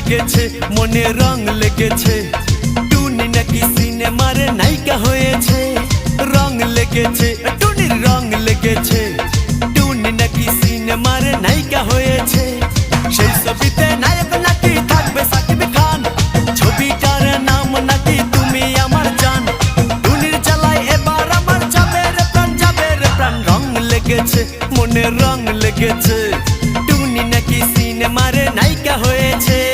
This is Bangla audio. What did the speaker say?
লেগেছে মনে রং লেগেছে টুনি নাকি সিনেমার নায়িকা হয়েছে রং লেগেছে টুনির রং লেগেছে টুনি নাকি সিনেমার নায়িকা হয়েছে সেই ছবিতে নায়ক নাকি থাকবে সাকিব খান ছবিটার নাম নাকি তুমি আমার জান টুনির জ্বালায় এবার আমার যাবে রে প্রাণ রং লেগেছে মনে রং লেগেছে টুনি নাকি সিনেমার নায়িকা হয়েছে